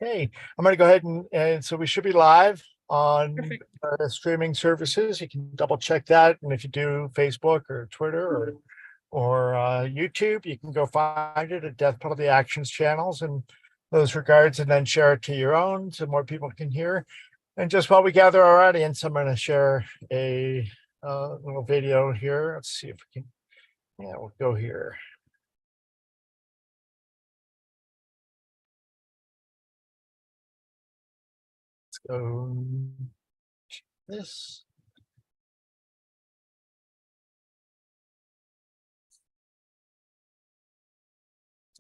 Okay, I'm going to go ahead and so we should be live on Perfect. streaming services. You can double check that, and if you do Facebook or Twitter or YouTube, you can go find it at Death Penalty Actions channels and those regards, and then share it to your own so more people can hear. And just while we gather our audience, I'm going to share a little video here. Let's see if we can. Yeah, we'll go here. Go this.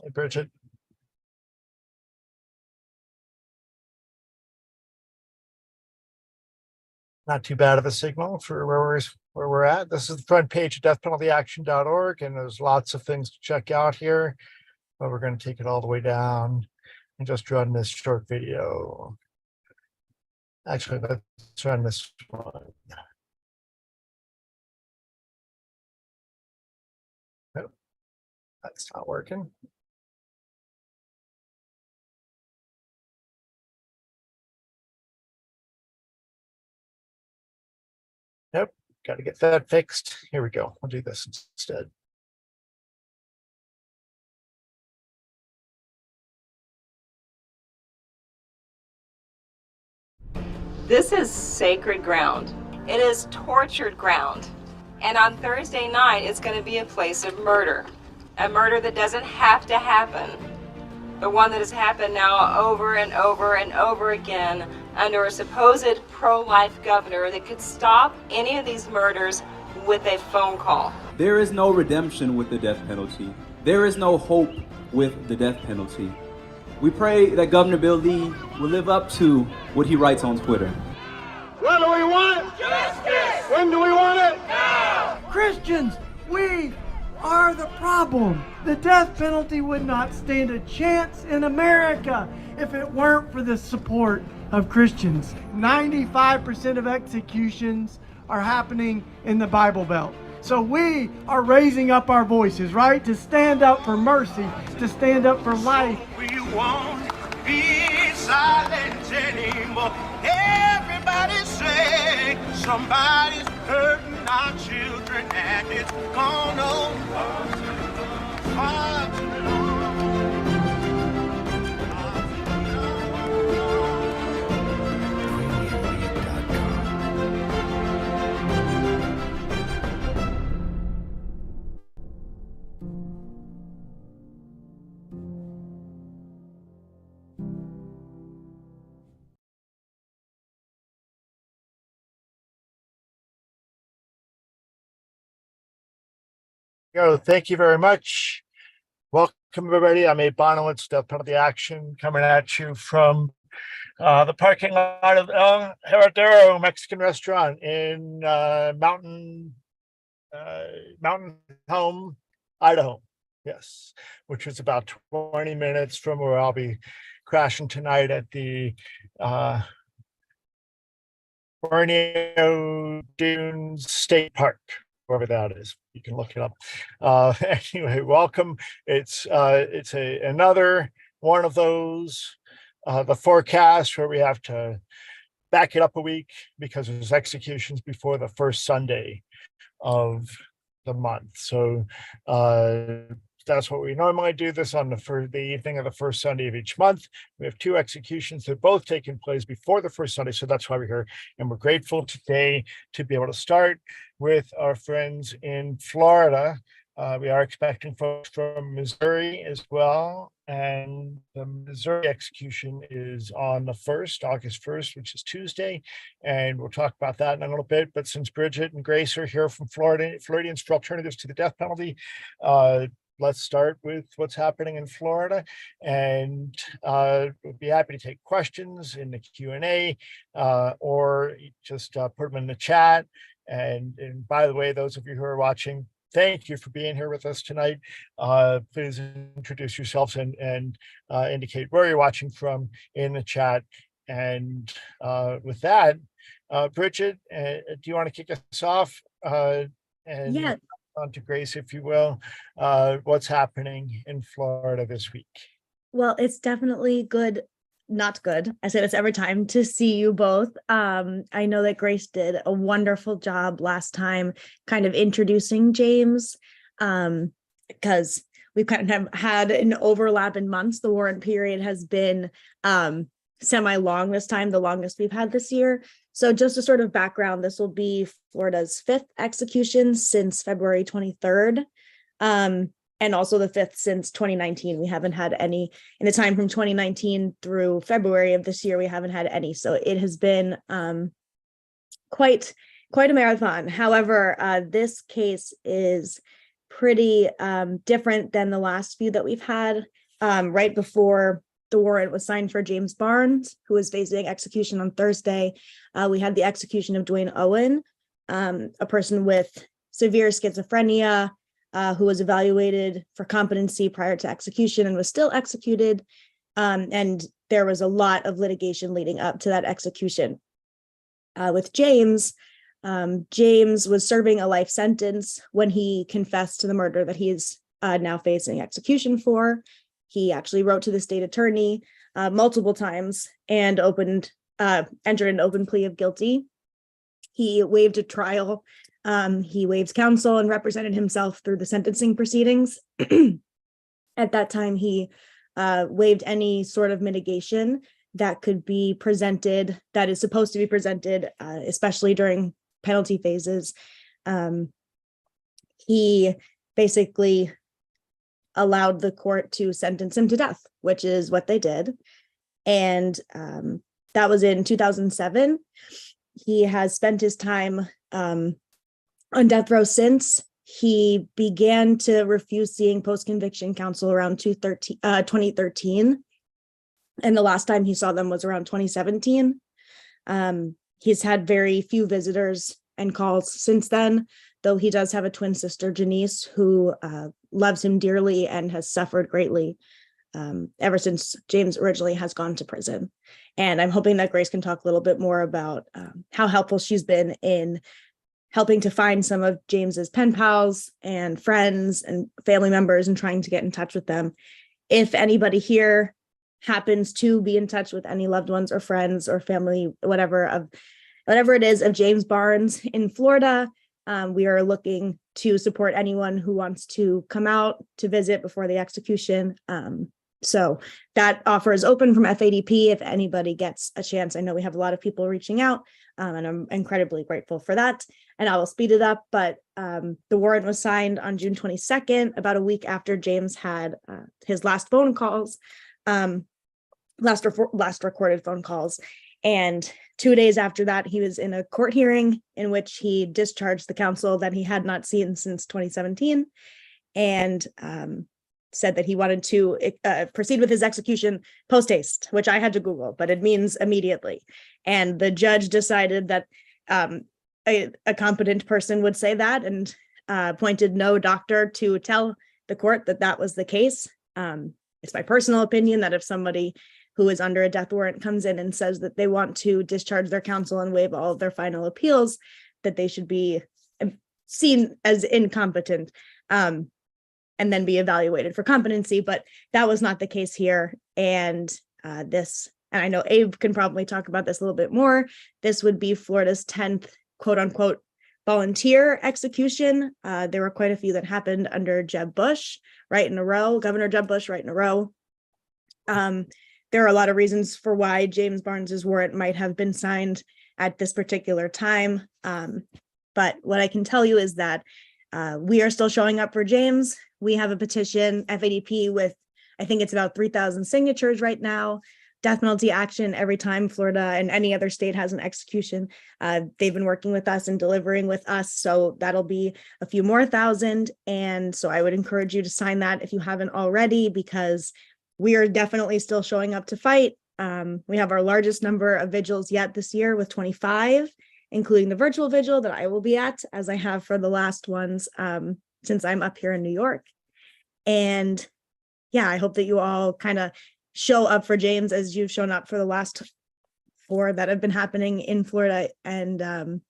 Hey, Bridget. Not too bad of a signal for where we're at. This is the front page of deathpenaltyaction.org, and there's lots of things to check out here. But we're going to take it all the way down and just run this short video. Actually, let's run this one. Nope, that's not working. Nope, got to get that fixed. Here we go. We'll do this instead. This is sacred ground. It is tortured ground. And on Thursday night, it's going to be a place of murder. A murder that doesn't have to happen, but one that has happened now over and over and over again under a supposed pro-life governor that could stop any of these murders with a phone call. There is no redemption with the death penalty. There is no hope with the death penalty. We pray that Governor Bill Lee will live up to what he writes on Twitter. What do we want? Justice! When do we want it? Now! Christians, we are the problem. The death penalty would not stand a chance in America if it weren't for the support of Christians. 95% of executions are happening in the Bible Belt. So we are raising up our voices, right? To stand up for mercy, to stand up for life. We won't be silent anymore. Everybody say somebody's hurting our children and it's gonna far too long. Thank you very much. Welcome, everybody. I'm Abe Bonowitz, Death Penalty Action, coming at you from the parking lot of El Heredero Mexican restaurant in Mountain Home, Idaho. Yes, which is about 20 minutes from where I'll be crashing tonight at the Borneo Dunes State Park, wherever that is. You can look it up. Anyway, welcome. It's another one of those the forecast where we have to back it up a week because there's executions before the first Sunday of the month. So that's what we normally do, this on the evening of the first Sunday of each month. We have two executions that both taking place before the first Sunday. So that's why we're here. And we're grateful today to be able to start with our friends in Florida. We are expecting folks from Missouri as well. And the Missouri execution is on the 1st, August 1st, which is Tuesday. And we'll talk about that in a little bit. But since Bridget and Grace are here from Florida, Floridians for Alternatives to the Death Penalty, let's start with what's happening in Florida, and we'll be happy to take questions in the Q&A or just put them in the chat. And by the way, those of you who are watching, thank you for being here with us tonight. Please introduce yourselves and indicate where you're watching from in the chat. And with that, Bridget, do you want to kick us off? Yeah. On to Grace, if you will, what's happening in Florida this week? Well, it's definitely good not good. I say this every time, to see you both. I know that Grace did a wonderful job last time kind of introducing James, because we've kind of had an overlap in months. The warrant period has been semi-long this time, the longest we've had this year. So just a sort of background, this will be Florida's 5th execution since February 23rd. And also the 5th since 2019. We haven't had any in the time from 2019 through February of this year. We haven't had any. So it has been quite a marathon. However, this case is pretty different than the last few that we've had. Right before the warrant was signed for James Barnes, who was facing execution on Thursday, we had the execution of Dwayne Owen, a person with severe schizophrenia, who was evaluated for competency prior to execution and was still executed. And there was a lot of litigation leading up to that execution. With James, James was serving a life sentence when he confessed to the murder that he is now facing execution for. He actually wrote to the state attorney multiple times and entered an open plea of guilty. He waived a trial. He waived counsel and represented himself through the sentencing proceedings. At that time, he waived any sort of mitigation that could be presented, that is supposed to be presented, especially during penalty phases. He basically allowed the court to sentence him to death, which is what they did. And that was in 2007. He has spent his time on death row since. He began to refuse seeing post-conviction counsel around 2013. And the last time he saw them was around 2017. He's had very few visitors and calls since then, though he does have a twin sister, Janice, who loves him dearly and has suffered greatly ever since James originally has gone to prison. And I'm hoping that Grace can talk a little bit more about how helpful she's been in helping to find some of James's pen pals and friends and family members and trying to get in touch with them. If anybody here happens to be in touch with any loved ones or friends or family, whatever it is of James Barnes in Florida, we are looking to support anyone who wants to come out to visit before the execution. So that offer is open from FADP if anybody gets a chance. I know we have a lot of people reaching out, and I'm incredibly grateful for that. And I will speed it up, but the warrant was signed on June 22nd, about a week after James had his last phone calls, last recorded phone calls. And 2 days after that, he was in a court hearing in which he discharged the counsel that he had not seen since 2017 and said that he wanted to proceed with his execution post haste, which I had to Google, but it means immediately. And the judge decided that a competent person would say that and appointed no doctor to tell the court that that was the case. It's my personal opinion that if somebody who is under a death warrant comes in and says that they want to discharge their counsel and waive all of their final appeals, that they should be seen as incompetent and then be evaluated for competency. But that was not the case here. And and I know Abe can probably talk about this a little bit more. This would be Florida's 10th quote unquote volunteer execution. There were quite a few that happened under Jeb Bush right in a row, Governor Jeb Bush right in a row. There are a lot of reasons for why James Barnes's warrant might have been signed at this particular time. But what I can tell you is that we are still showing up for James. We have a petition, FADP, with I think it's about 3,000 signatures right now. Death penalty action every time Florida and any other state has an execution. They've been working with us and delivering with us. So that'll be a few more thousand. And so I would encourage you to sign that if you haven't already, because we are definitely still showing up to fight. We have our largest number of vigils yet this year with 25, including the virtual vigil that I will be at, as I have for the last ones since I'm up here in New York. And yeah, I hope that you all kind of show up for James as you've shown up for the last 4 that have been happening in Florida. And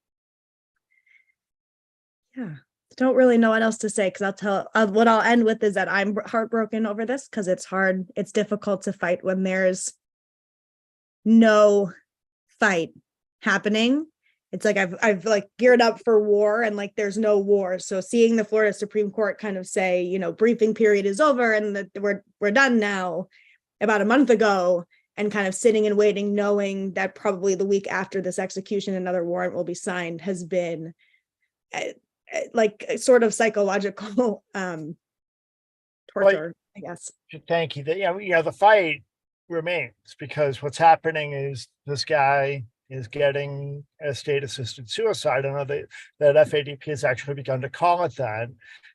yeah, don't really know what else to say, because what I'll end with is that I'm heartbroken over this, because it's hard. It's difficult to fight when there's no fight happening. It's like I've like geared up for war, and like there's no war. So seeing the Florida Supreme Court kind of say, you know, briefing period is over and that we're done now, about a month ago, and kind of sitting and waiting, knowing that probably the week after this execution another warrant will be signed, has been like a sort of psychological torture, I guess. Thank you. The fight remains, because what's happening is this guy is getting a state-assisted suicide. I know that FADP has actually begun to call it that.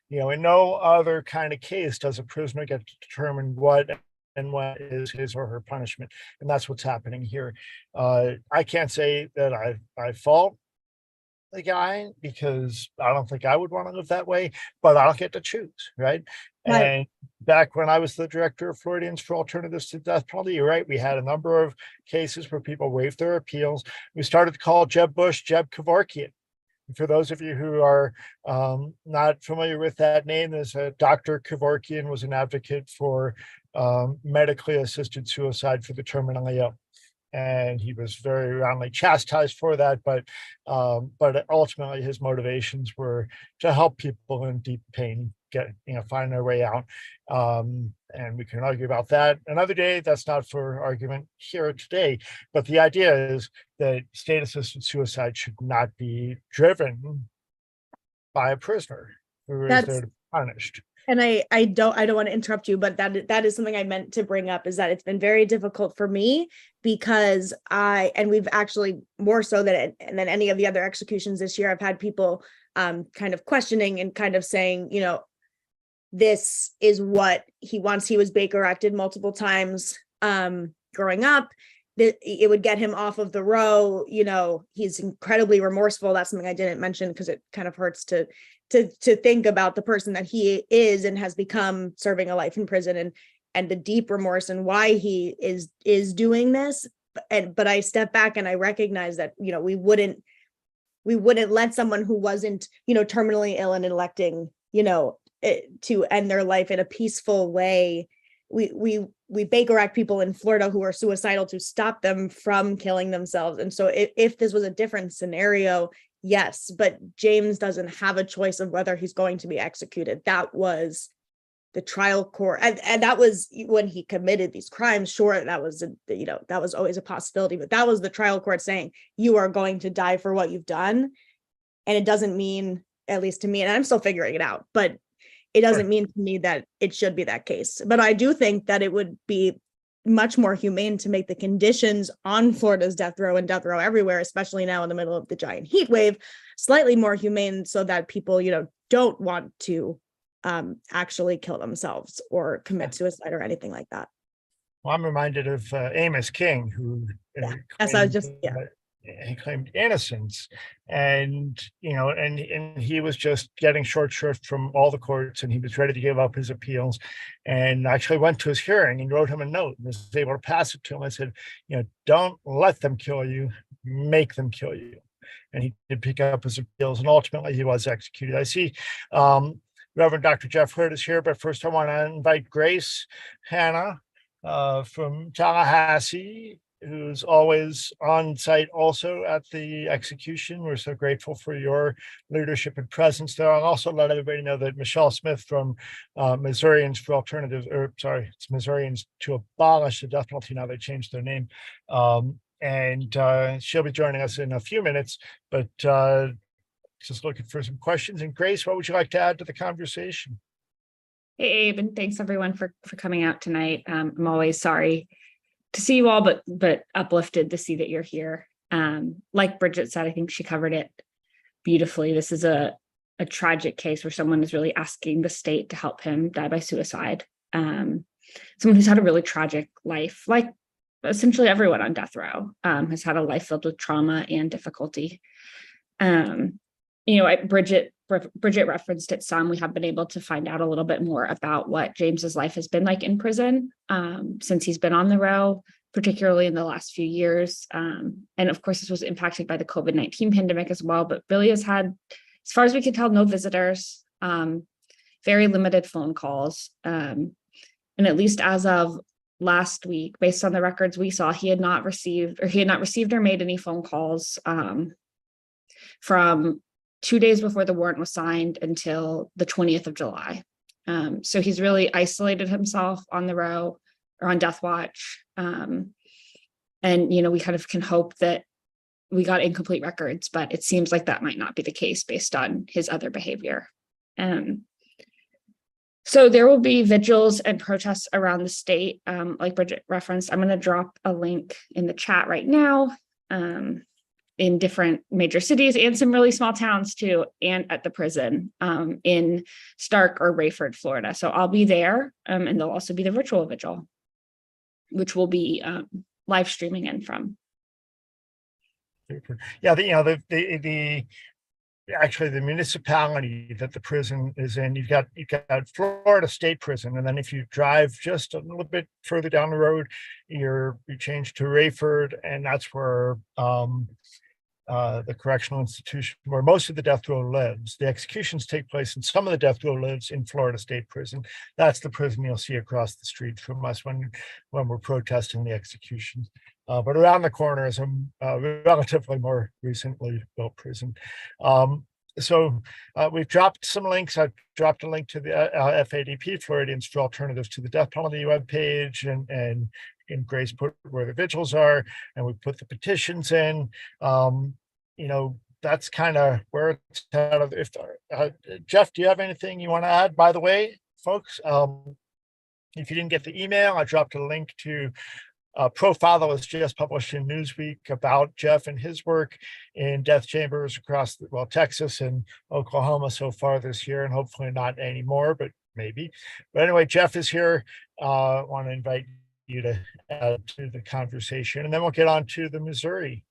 In no other kind of case does a prisoner get to determine what and what is his or her punishment, and that's what's happening here. I can't say that I fault the guy, because I don't think I would want to live that way, but I don't get to choose, right? Right. And back when I was the director of Floridians for Alternatives to Death Penalty, you're right, we had a number of cases where people waived their appeals. We started to call Jeb Bush Jeb Kevorkian. For those of you who are not familiar with that name, there's Dr. Kevorkian was an advocate for medically assisted suicide for the terminally ill. And he was very roundly chastised for that, but ultimately his motivations were to help people in deep pain find their way out. And we can argue about that another day. That's not for argument here today. But the idea is that state-assisted suicide should not be driven by a prisoner who is there to be punished. And I don't want to interrupt you, but that is something I meant to bring up, is that it's been very difficult for me, because and we've actually more so than any of the other executions this year, I've had people kind of questioning and kind of saying, this is what he wants. He was Baker acted multiple times growing up. It would get him off of the row. He's incredibly remorseful. That's something I didn't mention, because it kind of hurts to think about the person that he is and has become, serving a life in prison, and the deep remorse and why he is doing this. But I step back and I recognize that, we wouldn't let someone who wasn't, terminally ill and electing, to end their life in a peaceful way. We Baker Act people in Florida who are suicidal to stop them from killing themselves. And so if this was a different scenario, yes, but James doesn't have a choice of whether he's going to be executed. That was the trial court, and that was when he committed these crimes. Sure, that was that was always a possibility, but that was the trial court saying, you are going to die for what you've done. And it doesn't mean, at least to me, and I'm still figuring it out, but it doesn't mean to me that it should be that case. But I do think that it would be much more humane to make the conditions on Florida's death row and death row everywhere, especially now in the middle of the giant heat wave, slightly more humane, so that people, don't want to actually kill themselves or commit suicide or anything like that. Well, I'm reminded of Amos King, who he claimed innocence, and he was just getting short shrift from all the courts, and he was ready to give up his appeals, and actually went to his hearing and wrote him a note and was able to pass it to him. I said, don't let them kill you, make them kill you. And he did pick up his appeals, and ultimately he was executed. I see Reverend Dr. Jeff Hurd is here, but first I want to invite Grace Hanna from Tallahassee, who's always on site also at the execution. We're so grateful for your leadership and presence there. I'll also let everybody know that Michelle Smith from Missourians for Alternatives, it's Missourians to Abolish the Death Penalty. Now they changed their name. And she'll be joining us in a few minutes, but just looking for some questions. And Grace, what would you like to add to the conversation? Hey, Abe, and thanks everyone for coming out tonight. I'm always sorry to see you all, but uplifted to see that you're here. Like Bridget said, I think she covered it beautifully. This is a tragic case where someone is really asking the state to help him die by suicide. Someone who's had a really tragic life, like essentially everyone on death row, has had a life filled with trauma and difficulty. Bridget referenced it some. We have been able to find out a little bit more about what James's life has been like in prison since he's been on the row, particularly in the last few years. And of course, this was impacted by the COVID-19 pandemic as well, but Billy has had, as far as we can tell, no visitors, very limited phone calls. And at least as of last week, based on the records we saw, he had not received or made any phone calls from 2 days before the warrant was signed until the 20th of July. So he's really isolated himself on the row or on death watch. And, we kind of can hope that we got incomplete records, but it seems like that might not be the case based on his other behavior. So there will be vigils and protests around the state, like Bridget referenced. I'm going to drop a link in the chat right now, in different major cities and some really small towns too, and at the prison in Stark or Rayford, Florida. So I'll be there, and there'll also be the virtual vigil, which will be live streaming in from. Yeah, actually the municipality that the prison is in, you've got Florida State Prison, and then if you drive just a little bit further down the road, you change to Rayford, and that's where the correctional institution where most of the death row lives. The executions take place, and some of the death row lives in Florida State Prison. That's the prison you'll see across the street from us when we're protesting the executions. But around the corner is a relatively more recently built prison. So we've dropped some links. I've dropped a link to the FADP, Floridians for Alternatives to the Death Penalty webpage, and Grace put where the vigils are, and we put the petitions in. That's kind of where it's out of. Jeff, do you have anything you want to add? By the way, folks, if you didn't get the email, I dropped a link to a profile that was just published in Newsweek about Jeff and his work in death chambers across Texas and Oklahoma so far this year, and hopefully not anymore, but maybe. But anyway, Jeff is here. I want to invite you to add to the conversation, and then we'll get on to the Missouri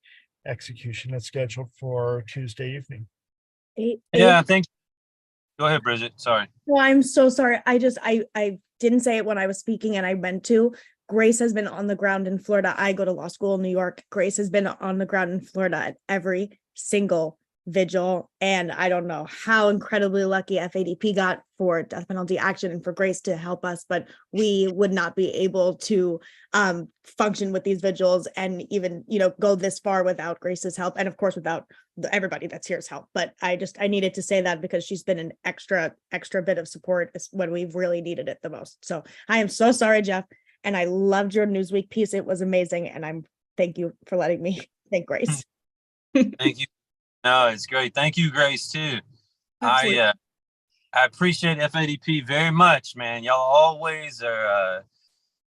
execution that's scheduled for Tuesday evening. Yeah, thanks. Go ahead, Bridget. Sorry. Well, I'm so sorry. I didn't say it when I was speaking, and I meant to. Grace has been on the ground in Florida. I go to law school in New York. Grace has been on the ground in Florida at every single vigil. And I don't know how incredibly lucky FADP got for death penalty action and for Grace to help us, but we would not be able to function with these vigils and even, go this far without Grace's help. And of course, without everybody that's here's help. But I needed to say that because she's been an extra bit of support when we've really needed it the most. So I am so sorry, Jeff. And I loved your Newsweek piece. It was amazing. And thank you for letting me thank Grace. Thank you. No, it's great. Thank you, Grace, too. I appreciate FADP very much, man. Y'all always are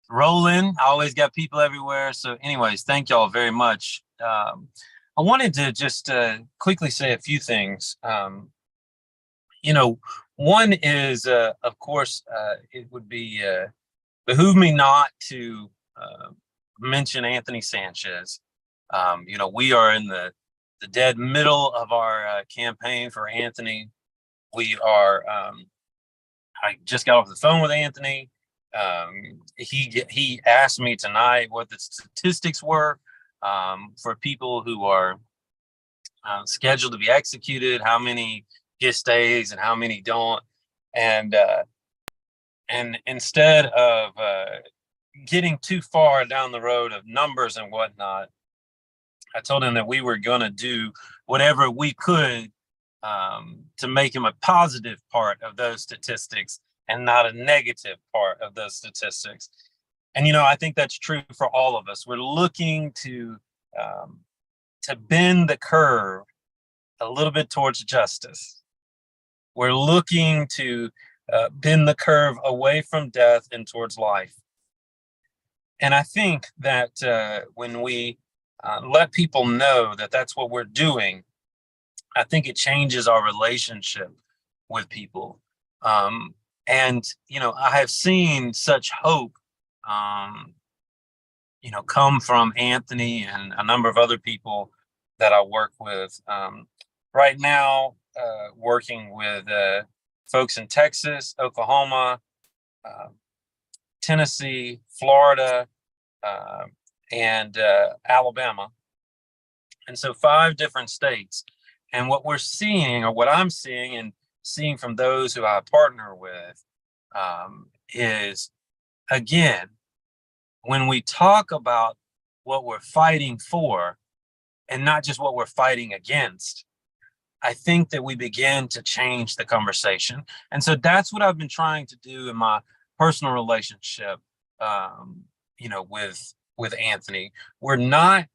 rolling. I always got people everywhere. So anyways, thank y'all very much. I wanted to just quickly say a few things. One is, of course, it would be behoove me not to mention Anthony Sanchez. We are in the dead middle of our campaign for Anthony. We are, I just got off the phone with Anthony. He asked me tonight what the statistics were for people who are scheduled to be executed, how many get stays and how many don't. And instead of getting too far down the road of numbers and whatnot, I told him that we were going to do whatever we could to make him a positive part of those statistics and not a negative part of those statistics. And, I think that's true for all of us. We're looking to bend the curve a little bit towards justice. We're looking to bend the curve away from death and towards life. And I think that when we let people know that that's what we're doing, I think it changes our relationship with people. And, I have seen such hope, come from Anthony and a number of other people that I work with. Right now, working with folks in Texas, Oklahoma, Tennessee, Florida, and Alabama. And so 5 different states. And what we're seeing, or what I'm seeing and seeing from those who I partner with, is, again, when we talk about what we're fighting for and not just what we're fighting against, I think that we begin to change the conversation. And so that's what I've been trying to do in my personal relationship, with Anthony. We're not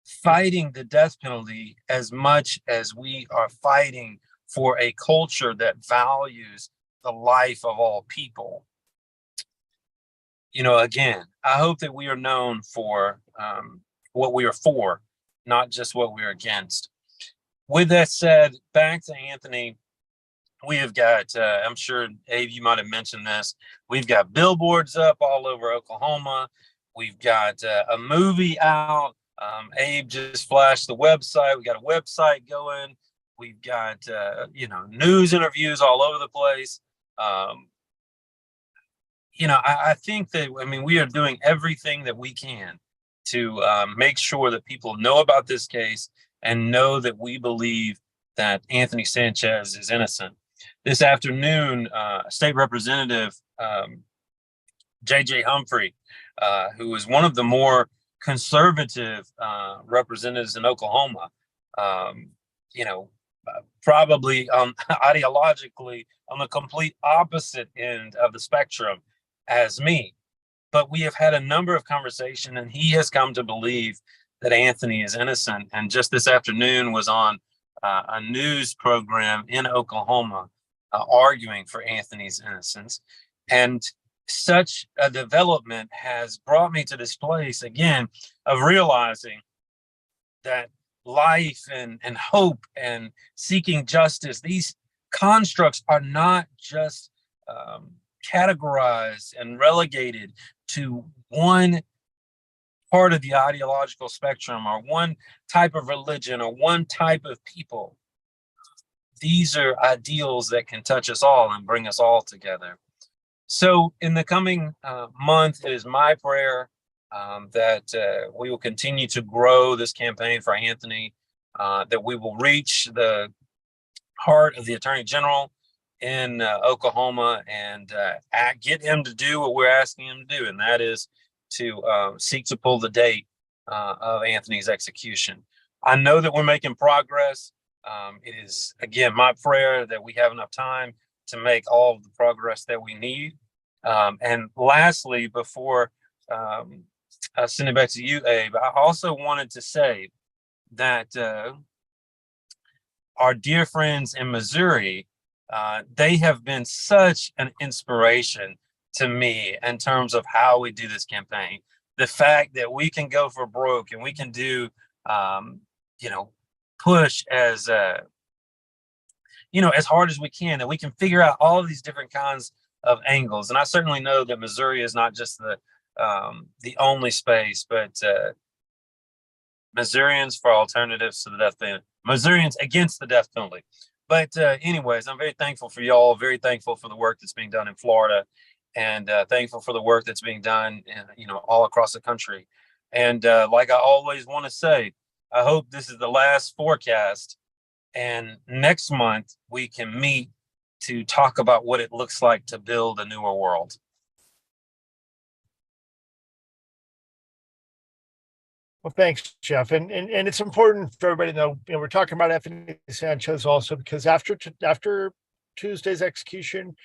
fighting the death penalty as much as we are fighting for a culture that values the life of all people. Again, I hope that we are known for what we are for, not just what we're against. With that said, back to Anthony, we have got, I'm sure, Abe, you might have mentioned this, we've got billboards up all over Oklahoma. We've got a movie out. Abe just flashed the website. We got a website going. We've got, news interviews all over the place. I think that, we are doing everything that we can to make sure that people know about this case and know that we believe that Anthony Sanchez is innocent. This afternoon, State Representative J.J. Humphrey, who is one of the more conservative representatives in Oklahoma, probably ideologically on the complete opposite end of the spectrum as me. But we have had a number of conversations, and he has come to believe that Anthony is innocent. And just this afternoon was on a news program in Oklahoma arguing for Anthony's innocence. And such a development has brought me to this place again of realizing that life and hope and seeking justice, these constructs are not just categorized and relegated to one part of the ideological spectrum or one type of religion or one type of people. These are ideals that can touch us all and bring us all together. So in the coming month, it is my prayer that we will continue to grow this campaign for Anthony, that we will reach the heart of the Attorney General in Oklahoma and get him to do what we're asking him to do, and that is to seek to pull the date of Anthony's execution. I know that we're making progress. It is, again, my prayer that we have enough time to make all of the progress that we need. And lastly, before I send it back to you, Abe, I also wanted to say that our dear friends in Missouri, they have been such an inspiration to me in terms of how we do this campaign. The fact that we can go for broke and we can do, push as, as hard as we can, that we can figure out all of these different kinds of angles. And I certainly know that Missouri is not just the only space, but Missourians for alternatives to the death penalty, Missourians against the death penalty. But anyways, I'm very thankful for y'all, very thankful for the work that's being done in Florida, and thankful for the work that's being done, all across the country. And like I always want to say, I hope this is the last forecast, and next month we can meet to talk about what it looks like to build a newer world. Well, thanks, Jeff. And it's important for everybody to know, we're talking about Anthony Sanchez also because after Tuesday's execution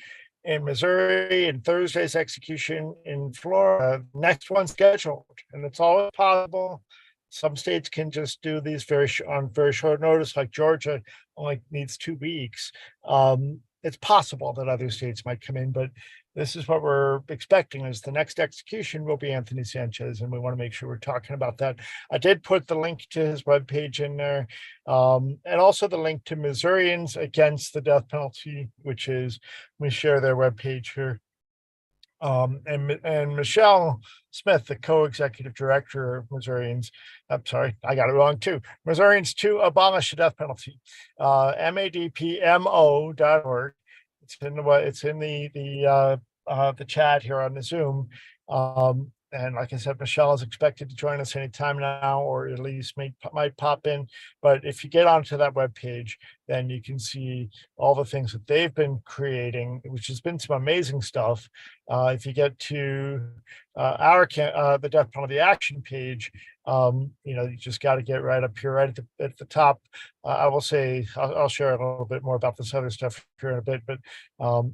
in Missouri and Thursday's execution in Florida, next one's scheduled, and it's always possible. Some states can just do these on very short notice, like Georgia only needs 2 weeks. It's possible that other states might come in, but this is what we're expecting is the next execution will be Anthony Sanchez, and we want to make sure we're talking about that. I did put the link to his webpage in there, and also the link to Missourians Against the Death Penalty, which is, we share their webpage here. And Michelle Smith, the co-executive director of Missourians, I'm sorry, I got it wrong too. Missourians to Abolish the Death Penalty, madpmo.org. It's in the chat here on the Zoom. And like I said, Michelle is expected to join us anytime now, or at least might pop in. But if you get onto that webpage, then you can see all the things that they've been creating, which has been some amazing stuff. If you get to the Death Penalty Action page, you just got to get right up here, right at the top. I will say, I'll share a little bit more about this other stuff here in a bit, but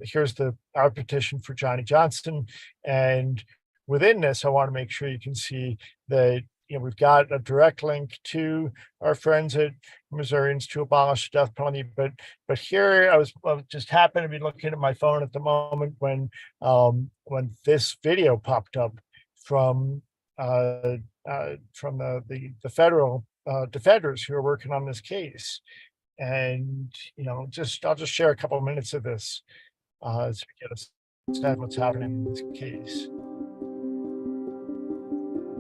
here's our petition for Johnny Johnson. And within this, I want to make sure you can see that we've got a direct link to our friends at Missourians to Abolish the Death Penalty. But here I was just happened to be looking at my phone at the moment when this video popped up from the federal defenders who are working on this case. And I'll just share a couple of minutes of this as we get a sense of what's happening in this case.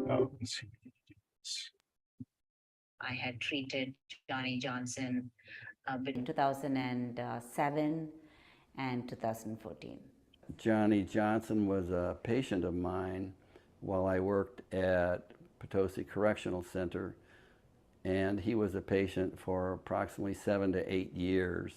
Let's see. I had treated Johnny Johnson in 2007 and 2014. Johnny Johnson was a patient of mine while I worked at Potosi Correctional Center, and he was a patient for approximately 7 to 8 years.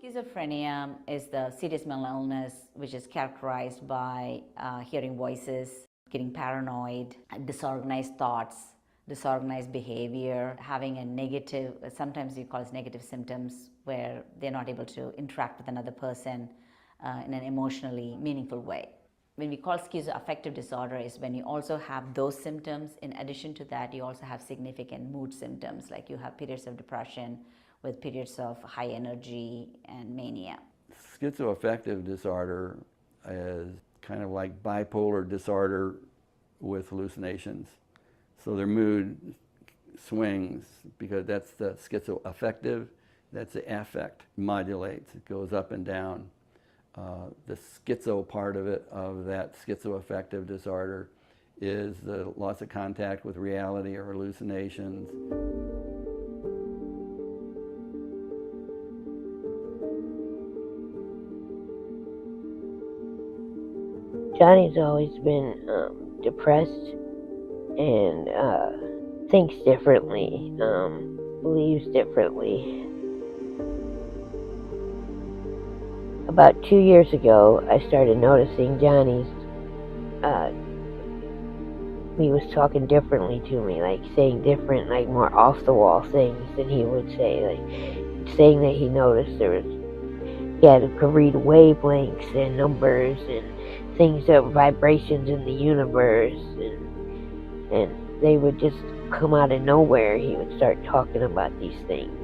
Schizophrenia is the serious mental illness which is characterized by hearing voices, getting paranoid, disorganized thoughts, disorganized behavior, having a negative, sometimes we call it negative symptoms, where they're not able to interact with another person in an emotionally meaningful way. When we call schizoaffective disorder is when you also have those symptoms. In addition to that, you also have significant mood symptoms, like you have periods of depression with periods of high energy and mania. Schizoaffective disorder is kind of like bipolar disorder with hallucinations. So their mood swings because that's the schizoaffective, that's the affect, modulates, it goes up and down. The schizo part of it, of that schizoaffective disorder, is the loss of contact with reality or hallucinations. Johnny's always been depressed and thinks differently, believes differently. About 2 years ago, I started noticing Johnny's, he was talking differently to me, like saying different, like more off-the-wall things than he would say, like saying that he noticed could read wavelengths and numbers and things of vibrations in the universe, and they would just come out of nowhere. He would start talking about these things.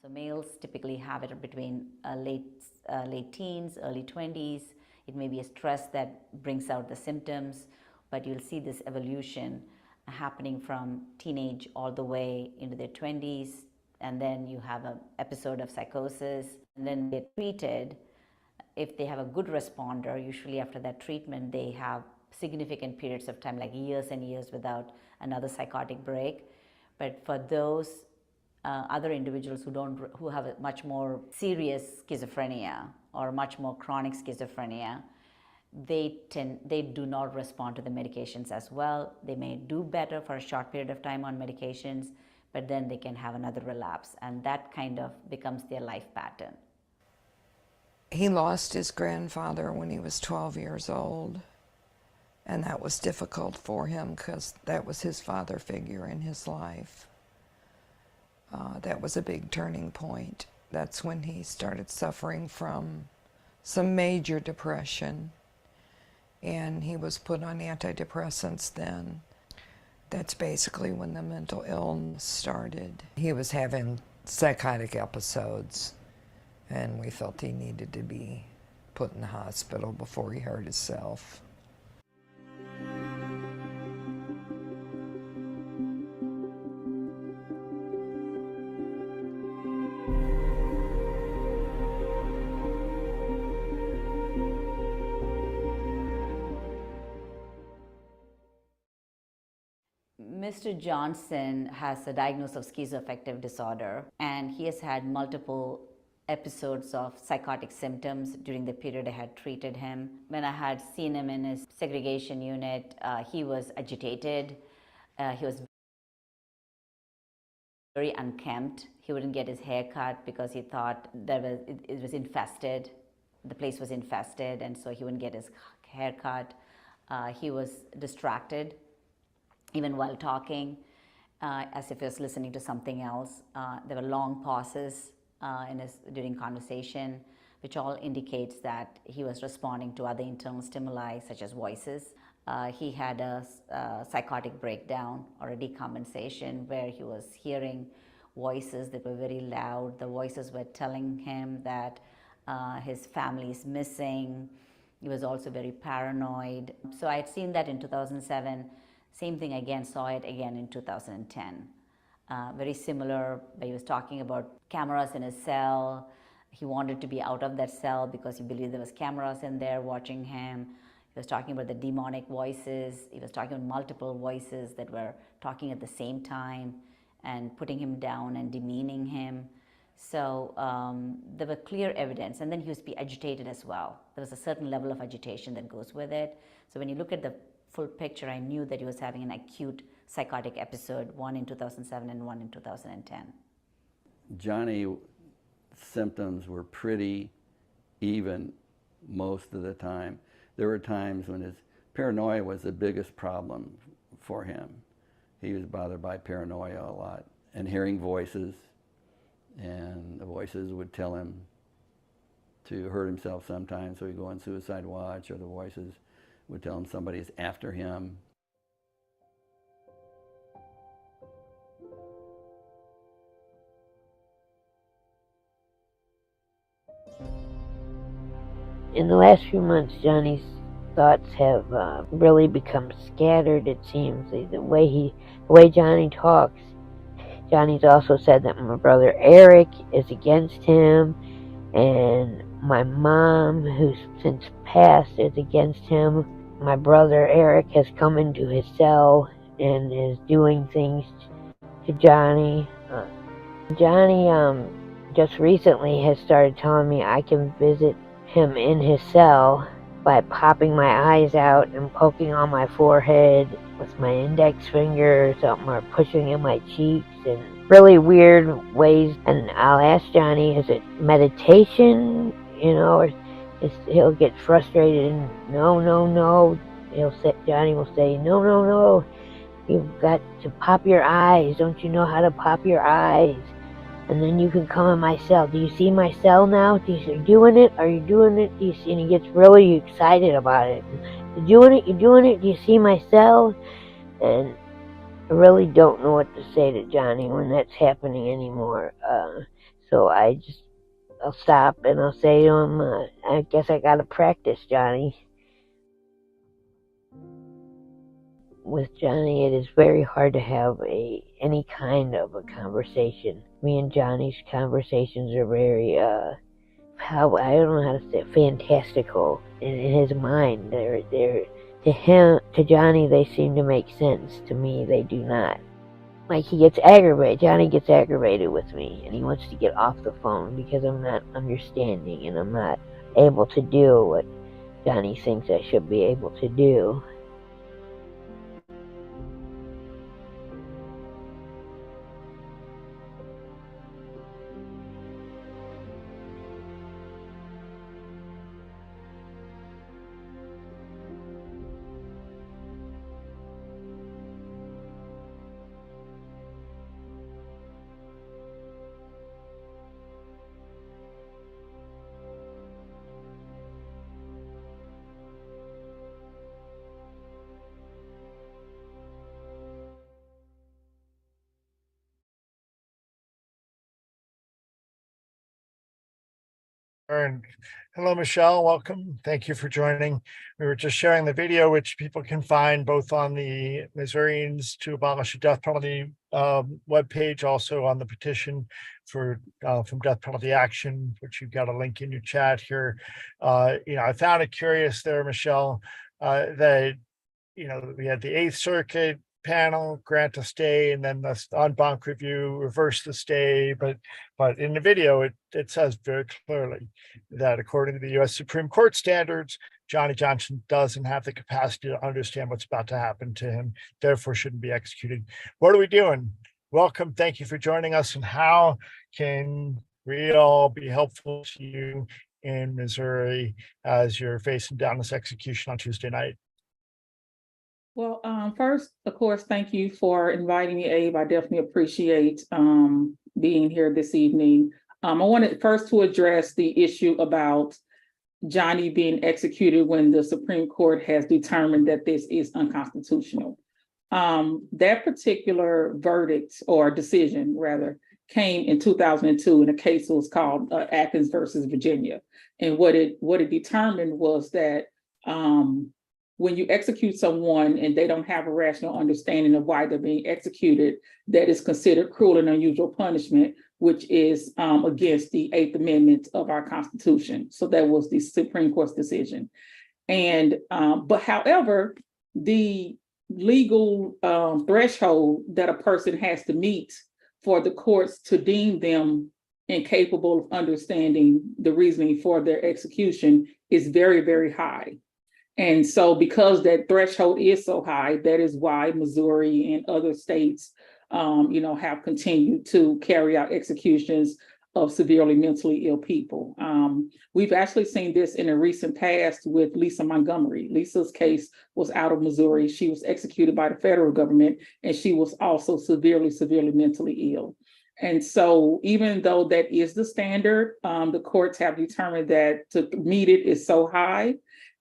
So males typically have it between late teens, early 20s. It may be a stress that brings out the symptoms, but you'll see this evolution happening from teenage all the way into their 20s, and then you have an episode of psychosis, and then they're treated. If they have a good responder, usually after that treatment, they have significant periods of time, like years and years without another psychotic break. But for those other individuals who have a much more serious schizophrenia or much more chronic schizophrenia, they do not respond to the medications as well. They may do better for a short period of time on medications, but then they can have another relapse, and that kind of becomes their life pattern. He lost his grandfather when he was 12 years old, and that was difficult for him because that was his father figure in his life. That was a big turning point. That's when he started suffering from some major depression, and he was put on antidepressants then. That's basically when the mental illness started. He was having psychotic episodes, and we felt he needed to be put in the hospital before he hurt himself. Mr. Johnson has a diagnosis of schizoaffective disorder, and he has had multiple episodes of psychotic symptoms during the period I had treated him. When I had seen him in his segregation unit, he was agitated. He was very unkempt. He wouldn't get his hair cut because he thought it was infested. The place was infested, and so he wouldn't get his hair cut. He was distracted even while talking, as if he was listening to something else. There were long pauses during conversation, which all indicates that he was responding to other internal stimuli such as voices. He had a psychotic breakdown or a decompensation where he was hearing voices that were very loud. The voices were telling him that his family is missing. He was also very paranoid. So I had seen that in 2007. Same thing again, saw it again in 2010. Very similar, where he was talking about cameras in his cell. He wanted to be out of that cell because he believed there was cameras in there watching him. He was talking about the demonic voices. He was talking about multiple voices that were talking at the same time and putting him down and demeaning him. So there were clear evidence, and then he was agitated as well. There was a certain level of agitation that goes with it. So when you look at the full picture, I knew that he was having an acute psychotic episode, one in 2007 and one in 2010. Johnny's symptoms were pretty even most of the time. There were times when his paranoia was the biggest problem for him. He was bothered by paranoia a lot and hearing voices, and the voices would tell him to hurt himself sometimes, so he'd go on suicide watch, or the voices would tell him somebody's after him. In the last few months, Johnny's thoughts have really become scattered, it seems. The way Johnny talks. Johnny's also said that my brother Eric is against him, and my mom, who's since passed, is against him. My brother Eric has come into his cell and is doing things to Johnny. Johnny just recently has started telling me I can visit him in his cell by popping my eyes out and poking on my forehead with my index finger or something, or pushing in my cheeks in really weird ways. And I'll ask Johnny, is it meditation, or he'll get frustrated and no. Johnny will say, no, you've got to pop your eyes. Don't you know how to pop your eyes? And then you can come in my cell. Do you see my cell now? Are you doing it? Are you doing it? Do you see? And he gets really excited about it. You're doing it? You're doing it? Do you see my cell? And I really don't know what to say to Johnny when that's happening anymore. So I'll stop and I'll say to him, I guess I gotta practice, Johnny. With Johnny, it is very hard to have any kind of a conversation. Me and Johnny's conversations are very, I don't know how to say it, fantastical in his mind. They're to Johnny, they seem to make sense. To me, they do not. Like, he gets aggravated. Johnny gets aggravated with me, and he wants to get off the phone because I'm not understanding and I'm not able to do what Johnny thinks I should be able to do. And hello, Michelle. Welcome. Thank you for joining. We were just sharing the video, which people can find both on the Missourians to Abolish the Death Penalty webpage, also on the petition for from Death Penalty Action, which you've got a link in your chat here. I found it curious there, Michelle, that we had the Eighth Circuit panel grant a stay, and then the en banc review reversed the stay. But in the video, it says very clearly that according to the U.S. Supreme Court standards, Johnny Johnson doesn't have the capacity to understand what's about to happen to him, therefore shouldn't be executed. What are we doing? Welcome. Thank you for joining us. And how can we all be helpful to you in Missouri as you're facing down this execution on Tuesday night? Well, first, of course, thank you for inviting me, Abe. I definitely appreciate being here this evening. I wanted first to address the issue about Johnny being executed when the Supreme Court has determined that this is unconstitutional. That particular verdict or decision, rather, came in 2002 in a case that was called Atkins versus Virginia. And what it determined was that when you execute someone and they don't have a rational understanding of why they're being executed, that is considered cruel and unusual punishment, which is against the Eighth Amendment of our Constitution. So that was the Supreme Court's decision. And but however, the legal threshold that a person has to meet for the courts to deem them incapable of understanding the reasoning for their execution is very, very high. And so because that threshold is so high, that is why Missouri and other states, have continued to carry out executions of severely mentally ill people. We've actually seen this in a recent past with Lisa Montgomery. Lisa's case was out of Missouri. She was executed by the federal government, and she was also severely mentally ill. And so even though that is the standard, the courts have determined that to meet it is so high.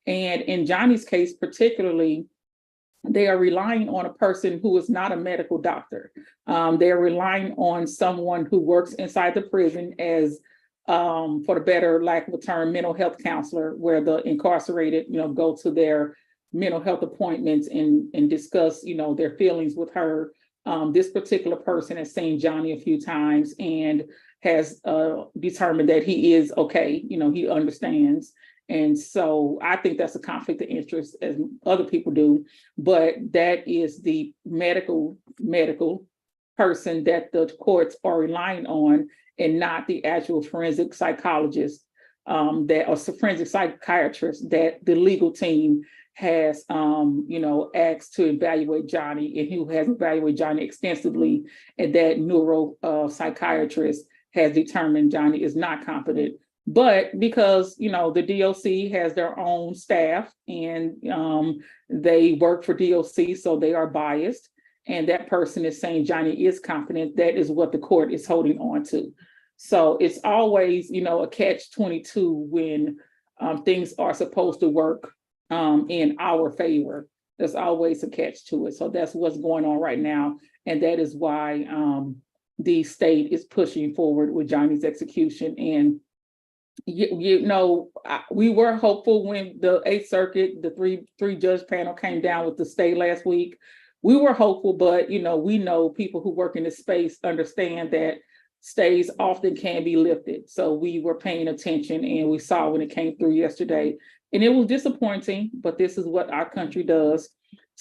And in Johnny's case, particularly, they are relying on a person who is not a medical doctor. They're relying on someone who works inside the prison as, for the better lack of a term, mental health counselor, where the incarcerated, go to their mental health appointments and discuss, their feelings with her. This particular person has seen Johnny a few times and has determined that he is okay. He understands. And so I think that's a conflict of interest, as other people do, but that is the medical person that the courts are relying on, and not the actual forensic psychologist or forensic psychiatrist that the legal team has asked to evaluate Johnny, and who has evaluated Johnny extensively, and that neuropsychiatrist has determined Johnny is not competent. But because, the DOC has their own staff, and they work for DOC, so they are biased, and that person is saying Johnny is competent, that is what the court is holding on to. So it's always, a catch-22 when things are supposed to work in our favor. There's always a catch to it. So that's what's going on right now. And that is why the state is pushing forward with Johnny's execution. And we were hopeful when the Eighth Circuit, the three judge panel came down with the stay last week. We were hopeful, but we know people who work in this space understand that stays often can be lifted. So we were paying attention, and we saw when it came through yesterday, and it was disappointing, but this is what our country does.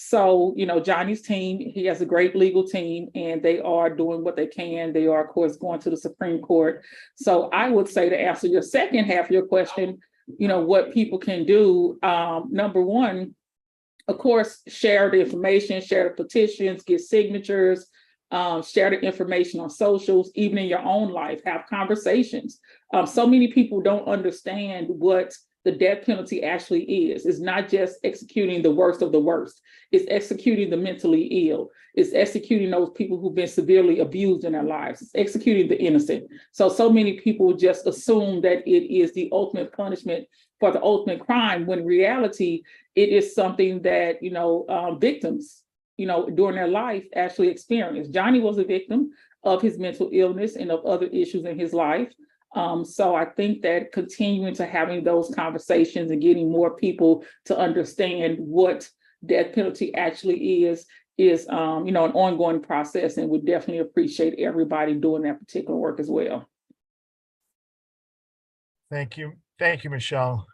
So, Johnny's team, he has a great legal team, and they are doing what they can. They are, of course, going to the Supreme Court. So I would say, to answer your second half of your question, what people can do, number one, of course, share the information, share the petitions, get signatures, share the information on socials, even in your own life, have conversations. So many people don't understand what the death penalty actually is. It's not just executing the worst of the worst. It's executing the mentally ill. It's executing those people who've been severely abused in their lives. It's executing the innocent. So many people just assume that it is the ultimate punishment for the ultimate crime, when in reality, it is something that, victims, during their life actually experience. Johnny was a victim of his mental illness and of other issues in his life. So I think that continuing to having those conversations and getting more people to understand what death penalty actually is an ongoing process, and would definitely appreciate everybody doing that particular work as well. Thank you, Michelle.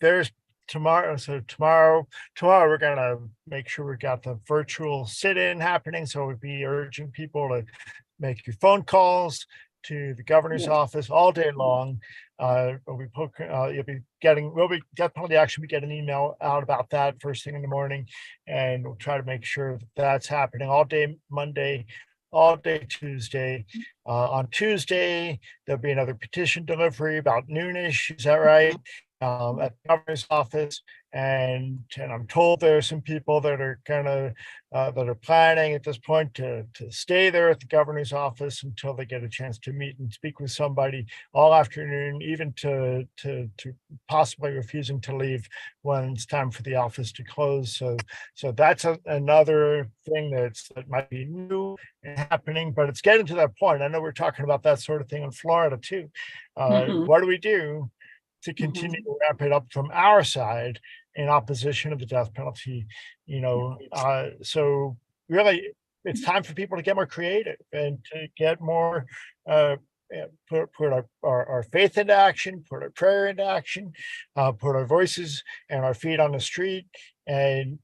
There's tomorrow. So tomorrow we're gonna make sure we got the virtual sit-in happening. So we'd be urging people to make your phone calls to the governor's office all day long. We'll be definitely actually get an email out about that first thing in the morning, and we'll try to make sure that that's happening all day Monday, all day Tuesday. On Tuesday, there'll be another petition delivery about noonish. Is that right? At the governor's office, and I'm told there are some people that are that are planning at this point to stay there at the governor's office until they get a chance to meet and speak with somebody all afternoon, even to possibly refusing to leave when it's time for the office to close. So that's another thing that might be new and happening, but it's getting to that point. I know we're talking about that sort of thing in Florida too. What do we do to continue to wrap it up from our side in opposition of the death penalty? So really, it's time for people to get more creative and to get more, put our faith into action, put our prayer into action, put our voices and our feet on the street, and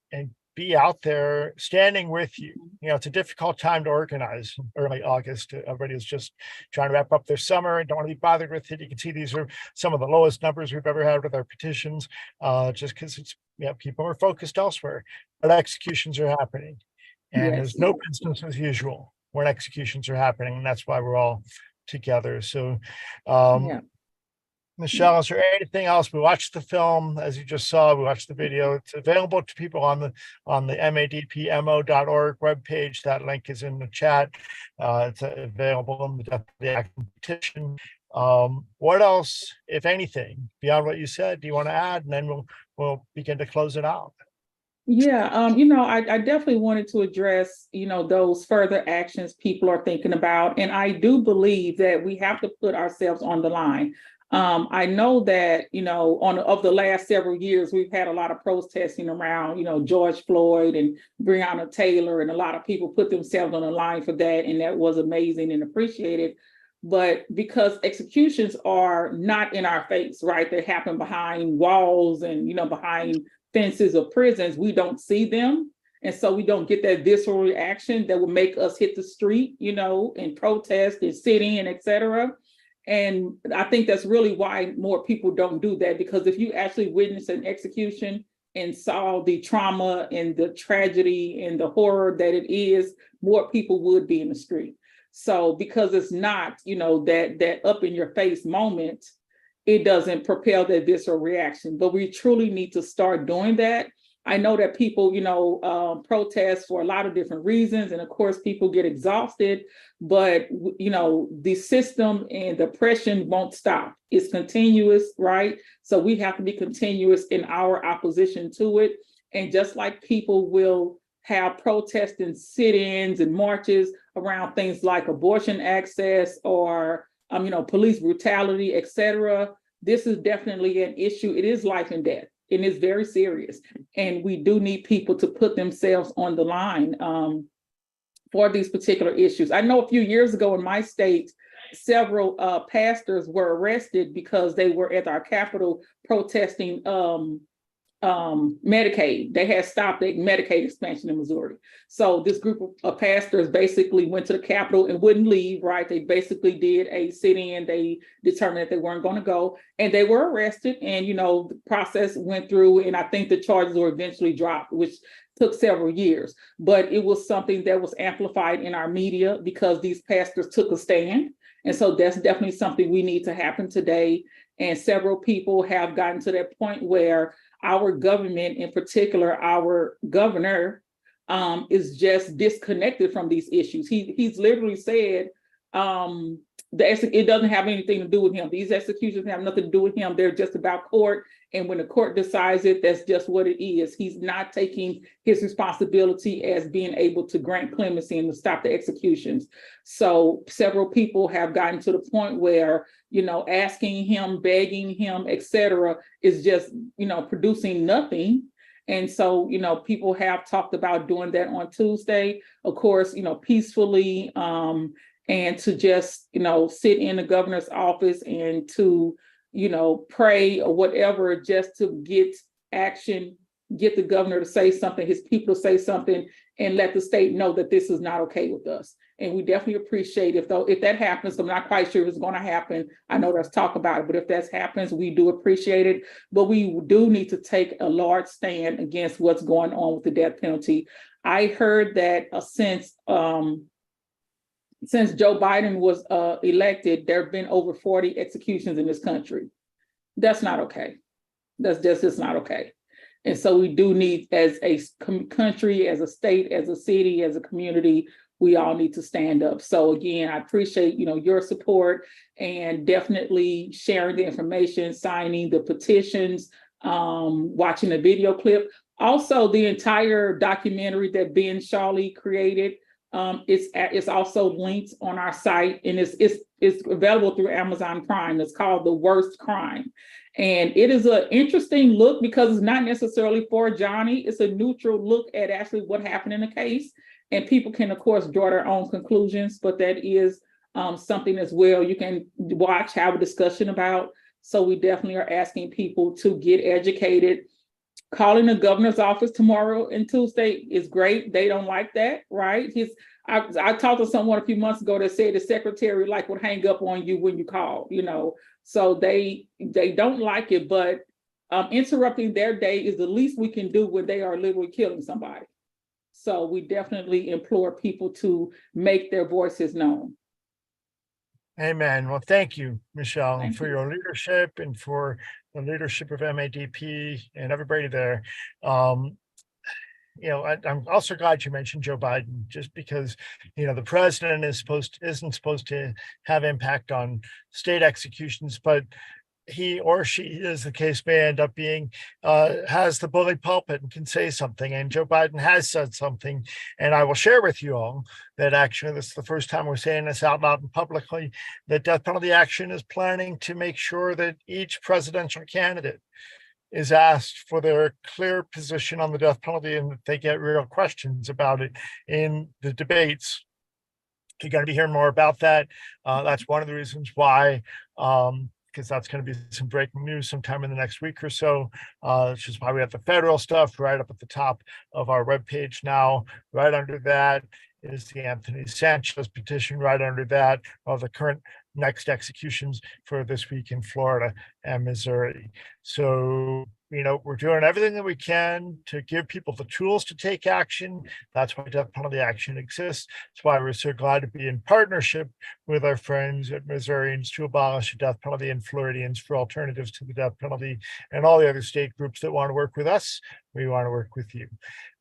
be out there standing with you. It's a difficult time to organize. Early August, everybody is just trying to wrap up their summer and don't want to be bothered with it. You can see these are some of the lowest numbers we've ever had with our petitions, just because people are focused elsewhere, but executions are happening, and there's no business as usual when executions are happening, and that's why we're all together. So, Michelle, is there anything else? We watched the film, as you just saw. We watched the video. It's available to people on the madpmo.org webpage. That link is in the chat. It's available in the action petition. What else, if anything, beyond what you said, do you want to add? And then we'll begin to close it out. I definitely wanted to address, those further actions people are thinking about. And I do believe that we have to put ourselves on the line. I know that, of the last several years, we've had a lot of protesting around, George Floyd and Breonna Taylor, and a lot of people put themselves on the line for that. And that was amazing and appreciated. But because executions are not in our face, right? They happen behind walls and, behind fences of prisons, we don't see them. And so we don't get that visceral reaction that will make us hit the street, and protest and sit in, et cetera. And I think that's really why more people don't do that, because if you actually witness an execution and saw the trauma and the tragedy and the horror that it is, more people would be in the street. So because it's not, that up in your face moment, it doesn't propel that visceral reaction. But we truly need to start doing that. I know that people, protest for a lot of different reasons. And of course, people get exhausted, but, the system and the oppression won't stop. It's continuous, right? So we have to be continuous in our opposition to it. And just like people will have protests and sit-ins and marches around things like abortion access or, police brutality, et cetera, this is definitely an issue. It is life and death. And it's very serious. And we do need people to put themselves on the line for these particular issues. I know a few years ago in my state, several pastors were arrested because they were at our Capitol protesting Medicaid. They had stopped the Medicaid expansion in Missouri. So this group of pastors basically went to the Capitol and wouldn't leave, right? They basically did a sit-in. They determined that they weren't going to go, and they were arrested. And, the process went through, and I think the charges were eventually dropped, which took several years. But it was something that was amplified in our media because these pastors took a stand. And so that's definitely something we need to happen today. And several people have gotten to that point where our government, in particular, our governor, is just disconnected from these issues. He's literally said it doesn't have anything to do with him. These executions have nothing to do with him. They're just about court. And when the court decides it, that's just what it is. He's not taking his responsibility as being able to grant clemency and to stop the executions. So several people have gotten to the point where, asking him, begging him, etc., is just, producing nothing. And so, people have talked about doing that on Tuesday, of course, peacefully, and to just, sit in the governor's office and to, pray or whatever, just to get action, get the governor to say something, his people to say something, and let the state know that this is not okay with us. And we definitely appreciate if that happens. I'm not quite sure if it's going to happen. I know there's talk about it, but if that happens, we do appreciate it. But we do need to take a large stand against what's going on with the death penalty. I heard that since Joe Biden was elected, there have been over 40 executions in this country. That's not okay. That's just not okay. And so we do need, as a country, as a state, as a city, as a community, we all need to stand up. So again, I appreciate, your support, and definitely sharing the information, signing the petitions, watching the video clip. Also, the entire documentary that Ben Shawley created, it's also linked on our site, and it's available through Amazon Prime. It's called The Worst Crime. And it is an interesting look because it's not necessarily for Johnny. It's a neutral look at actually what happened in the case. And people can, of course, draw their own conclusions, but that is something as well you can watch, have a discussion about. So we definitely are asking people to get educated. Calling the governor's office tomorrow and Tuesday is great. They don't like that, right? I talked to someone a few months ago that said the secretary would hang up on you when you call, So they don't like it, but interrupting their day is the least we can do when they are literally killing somebody. So we definitely implore people to make their voices known. Amen. Well, thank you, Michelle, for your leadership and for the leadership of MADP and everybody there. I'm also glad you mentioned Joe Biden, just because, the president isn't supposed to have impact on state executions, but he or she, as the case may end up being, has the bully pulpit and can say something. And Joe Biden has said something. And I will share with you all that actually this is the first time we're saying this out loud and publicly, that Death Penalty Action is planning to make sure that each presidential candidate is asked for their clear position on the death penalty and that they get real questions about it in the debates. You're going to be hearing more about that. That's one of the reasons why, because that's going to be some breaking news sometime in the next week or so, which is why we have the federal stuff right up at the top of our webpage now. Right under that is the Anthony Sanchez petition. Right under that are the current next executions for this week in Florida and Missouri. So, we're doing everything that we can to give people the tools to take action. That's why Death Penalty Action exists. That's why we're so glad to be in partnership with our friends at Missourians to abolish the death penalty and Floridians for alternatives to the death penalty, and all the other state groups that want to work with us. We want to work with you.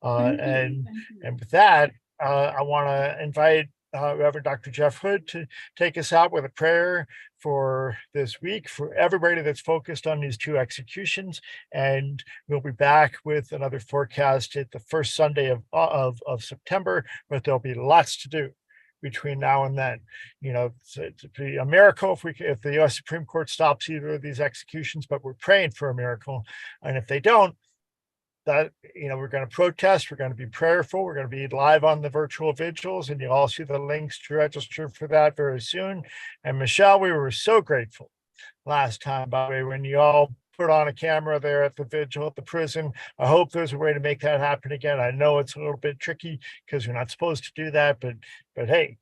And with that, I want to invite Reverend Dr. Jeff Hood to take us out with a prayer for this week, for everybody that's focused on these two executions. And we'll be back with another forecast at the first Sunday of September, but there'll be lots to do between now and then. It'd be a miracle if the U.S. Supreme Court stops either of these executions, but we're praying for a miracle. And if they don't, that, we're going to protest, we're going to be prayerful, we're going to be live on the virtual vigils, and you'll all see the links to register for that very soon. And Michelle, we were so grateful last time, by the way, when you all put on a camera there at the vigil at the prison. I hope there's a way to make that happen again. I know it's a little bit tricky because you're not supposed to do that, but hey,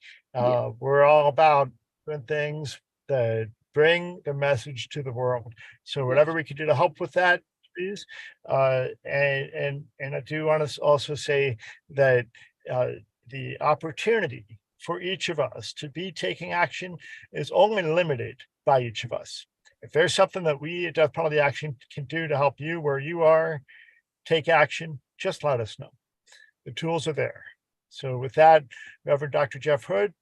we're all about doing things that bring the message to the world. So whatever we can do to help with that, please. And I do want to also say that the opportunity for each of us to be taking action is only limited by each of us. If there's something that we at Death Penalty Action can do to help you where you are, take action, just let us know. The tools are there. So with that, Reverend Dr. Jeff Hood.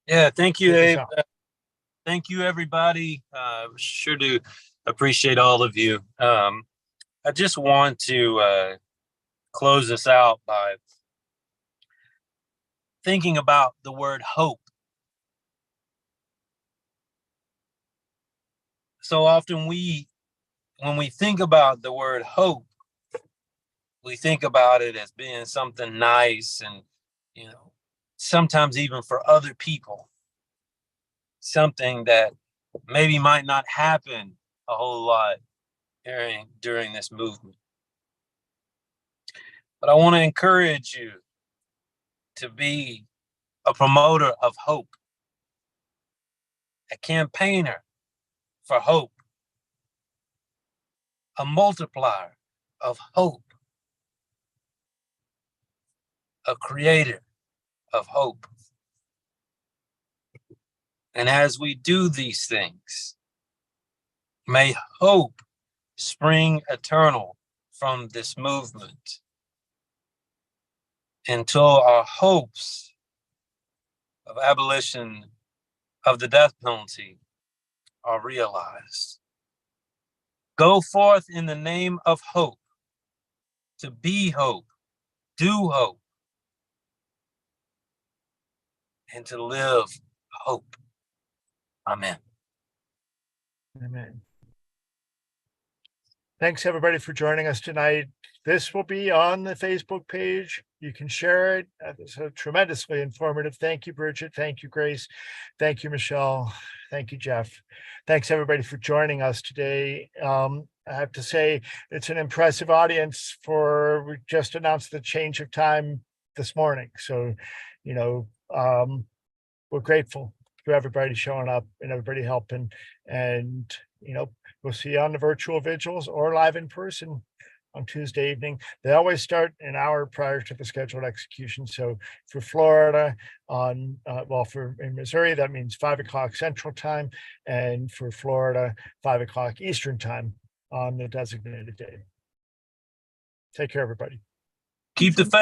Yeah, thank you, Take us Abe. out. Thank you, everybody. Sure do appreciate all of you. I just want to close this out by thinking about the word hope. So often when we think about the word hope, we think about it as being something nice and, sometimes even for other people, something that maybe might not happen a whole lot during this movement. But I want to encourage you to be a promoter of hope, a campaigner for hope, a multiplier of hope, a creator of hope. And as we do these things, may hope spring eternal from this movement until our hopes of abolition of the death penalty are realized. Go forth in the name of hope, to be hope, do hope, and to live hope. Amen. Amen. Thanks, everybody, for joining us tonight. This will be on the Facebook page. You can share it. It's a tremendously informative. Thank you, Bridget. Thank you, Grace. Thank you, Michelle. Thank you, Jeff. Thanks, everybody, for joining us today. I have to say, it's an impressive audience we just announced the change of time this morning. So, we're grateful for everybody showing up and everybody helping. And, we'll see you on the virtual vigils or live in person on Tuesday evening. They always start an hour prior to the scheduled execution. So for Florida in Missouri, that means 5 o'clock Central Time, and for Florida, 5 o'clock Eastern Time on the designated day. Take care, everybody. Keep the faith.